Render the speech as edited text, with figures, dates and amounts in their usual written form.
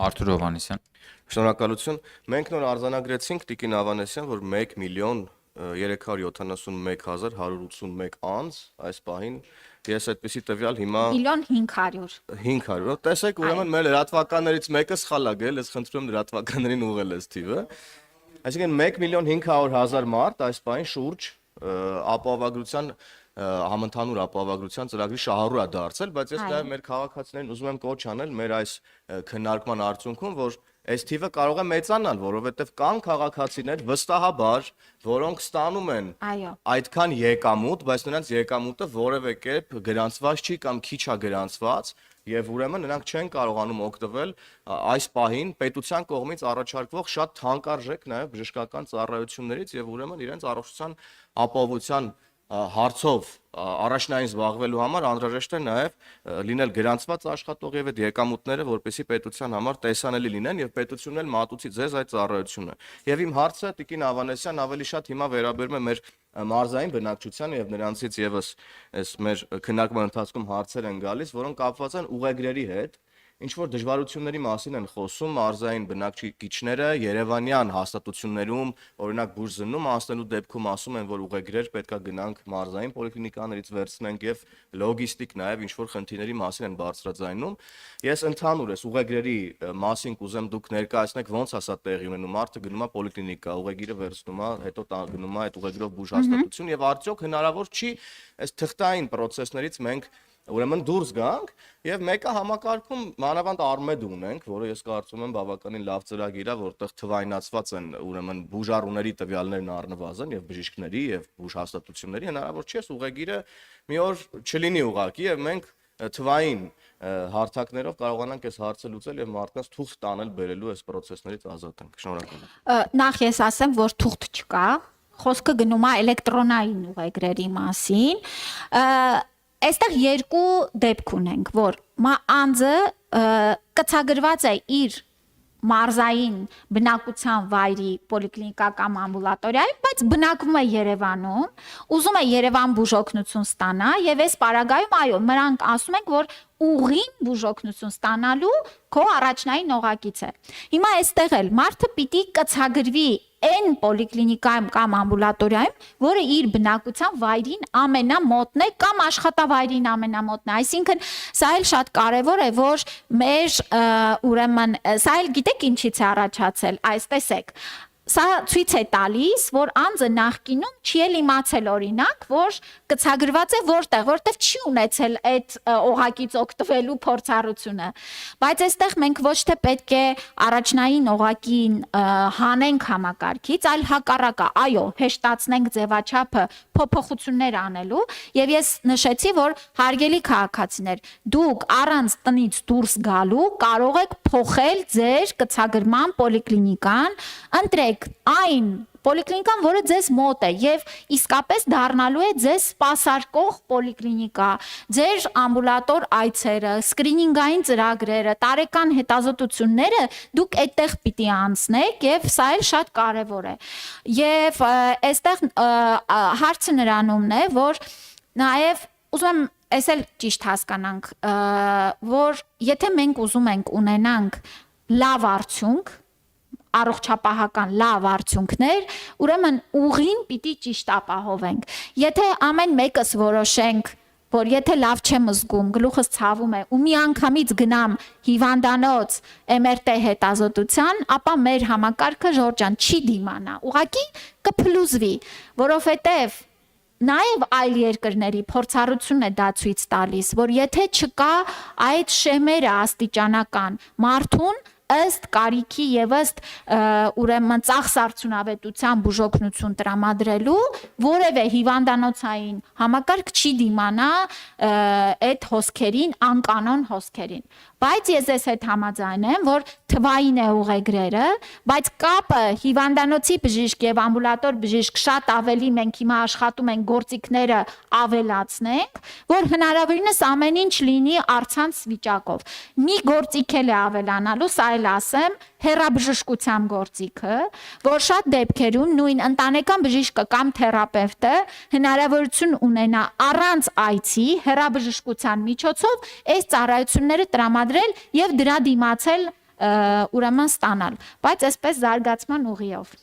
Արթուր Հովհաննիսյան։ Շնորհակալություն։ Մենք նոր արձանագրեցինք Տիկին Ավանեսյան, որ 1 միլիոն 371,181 անձ այս պահին ես այդպիսի տվյալ հիմա Միլիոն 500 500 տեսեք ուրեմն մեր լրատվականներից մեկը սխալ է գել, ես խնդրում եմ լրատվականներին ուղղել այս թիվը, այսինքն 1 միլիոն 500,000 մարդ այս պահին շուրջ ապահովագրության համընդհանուր ապահովագրության ծրագրի շահառու է դարձել, բայց ես նաև մեր քաղաքացիներին ուզում եմ կոչ անել մեր այս քննարկման արդյունքում, որ այս թիվը կարող է մեծանալ, որովհետև կան քաղաքացիներ վստահաբար, որոնք ստանում են այդքան եկամուտ, բայց նրանց եկամուտը որևէ կերպ գրանցված չի կամ քիչ է գրանցված, եւ ուրեմն նրանք չեն կարողանում օգտվել այս պահին պետության կողմից առաջարկվող շատ թանկարժեք նաև բժշկական ծառայություններից եւ ուրեմն իրենց առողջության ապահովության հարցով առաջնային զբաղվելու համար անհրաժեշտ է նաև լինել գրանցված աշխատող եւ այդ եկամուտները, որպեսզի պետության համար տեսանելի լինեն եւ պետությունն էլ մատուցի ձեզ այդ ծառայությունը։ Եվ իմ հարցը Տիկին Ավանեսյան ավելի շատ հիմա վերաբերում է մեր մարզային բնակչությանը եւ նրանցից եւս այս մեր քննարկման ընթացքում հարցեր են գալիս, որոնք կապված են ուղեգրերի հետ, ինչ որ դժվարությունների մասին են խոսում մարզային բնակչիչները Երևանյան հաստատություններում, օրինակ բուժզննում անցնելու դեպքում ասում են, որ ուղեգրեր պետքա գնանք մարզային պոլիկլինիկաներից վերցնենք եւ լոգիստիկ նաեւ ինչ որ խնդիրների մասին են բարձրաձայնում։ Ես ընդհանուր ես ուղեգրերի մասին կուզեմ դուք ներկայացնեք ոնց է սա տեղի ունենում, մարդը գնում է պոլիկլինիկա, ուղեգիրը վերցնում է, հետո գնում է այդ ուղեգրով բուժ հաստատություն եւ արդյոք հնարավոր չի այս թղթային process-ներից մենք ուրեմն դուրս գանք եւ մեկը համակարգում մանավանդ Արմեդ ունենք, որը ես կարծում եմ բավականին լավ ծրագիր է, որտեղ թվայնացված են ուրեմն բուժառուների տվյալներն առնվազն եւ բժիշկների եւ բուժ հաստատությունների, հնարավոր չի այս ուղեգիրը մի օր չլինի ուղակի եւ մենք թվային հարթակներով կարողանանք այս հարցը լուծել եւ մարդկանց թուղթ տանել բերելու այս process-ներից ազատենք։ Շնորհակալ եմ։ Նախ ես ասեմ, որ թուղթ չկա, խոսքը գնում է էլեկտրոնային ուղեգրերի մասին։ Այստեղ երկու դեպք ունենք, որ անձը կցագրված է իր մարզային բնակության վայրի պոլիկլինիկա կամ ամբուլատորիայում, բայց բնակվում է Երևանում, ուզում է Երևան բուժօգնություն ստանա եւ այս պարագայում այո, նրանք ասում են, որ ուղին բուժօգնություն ստանալու քո առաջնային օղակից է։ Հիմա այստեղ էլ մարդը պիտի կցագրվի այն պոլիկլինիկայում կամ ամբուլատորիայում, որը իր բնակության վայրին ամենամոտն է կամ աշխատավայրին ամենամոտն է։ Այսինքն սա էլ շատ կարևոր է, որ մեր ուրեմն սա էլ գիտեք ինչից է առաջացել, այս տեսեք։ Սա ցույց է տալիս, որ անձը նախկինում չի էլ իմացել օրինակ, որ կցագրված է որտեղ չի ունեցել այդ օղակից օգտվելու փորձառությունը։ Բայց այստեղ մենք ոչ թե պետք է առաջնային օղակին հանենք համակարգից, այլ հակառակը, այո, հեշտացնենք ձևաչափը փոփոխություններ անելու, եւ ես նշեցի, որ հարգելի քաղաքացիներ, դուք առանց տնից դուրս գալու կարող եք փոխել ձեր կցագրման պոլիկլինիկան, ընտրեք այն պոլիկլինիկան, որը ձեզ մոտ է եւ իսկապես դառնալու է ձեզ սպասարկող պոլիկլինիկա, ձեր ամբուլատոր այցերը, սկրինինգային ծրագրերը, տարեկան հետազոտությունները դուք այդտեղ պիտի անցնեք եւ սա էլ շատ կարեւոր է։ Եվ այստեղ հարցը նրանումն է, որ նաեւ ուզում եմ այս էլ ճիշտ հասկանանք, որ եթե մենք ուզում ենք ունենանք լավ արդյունք, առողջապահական լավ արդյունքներ, ուրեմն ուղին պիտի ճիշտ ապահովենք։ Եթե ամեն մեկս որոշենք, որ եթե լավ չեմ զգում, գլուխս ցավում է ու մի անգամից գնամ հիվանդանոց MRT հետազոտության, ապա մեր համակարգը Ժորժան չի դիմանա։ Ուղղակի կփլուզվի, որովհետև նաև այլ երկրների փորձառությունն է դա ցույց տալիս, որ եթե չկա այդ շեմերը աստիճանական մարդուն ըստ կարիքի եւ ըստ ուրեմն ծախսարդյունավետության բուժօգնություն տրամադրելու որևէ հիվանդանոցային համակարգ չի դիմանա այդ հոսքերին, անկանոն հոսքերին։ Բայց ես ես հետ համաձայն եմ, որ թվային է ուղեգրերը, բայց կապը հիվանդանոցի բժիշկ եւ ամբուլատոր բժիշկ շատ ավելի մենք հիմա աշխատում ենք գործիքները ավելացնենք, որ հնարավորինս ամեն ինչ լինի առցանց վիճակով։ Մի գործիք էլ է ավելանալու, սա էլ ասեմ, հեռաբժշկության գործիքը, որ շատ դեպքերում նույն ընտանեկան բժիշկը կամ թերապևտը հնարավորություն ունենա առանց այցի հեռաբժշկության միջոցով այս ծառայությունները տրամադրել եւ դրա դիմացել ուրեմն ստանալ, բայց այսպես զարգացման ուղիով։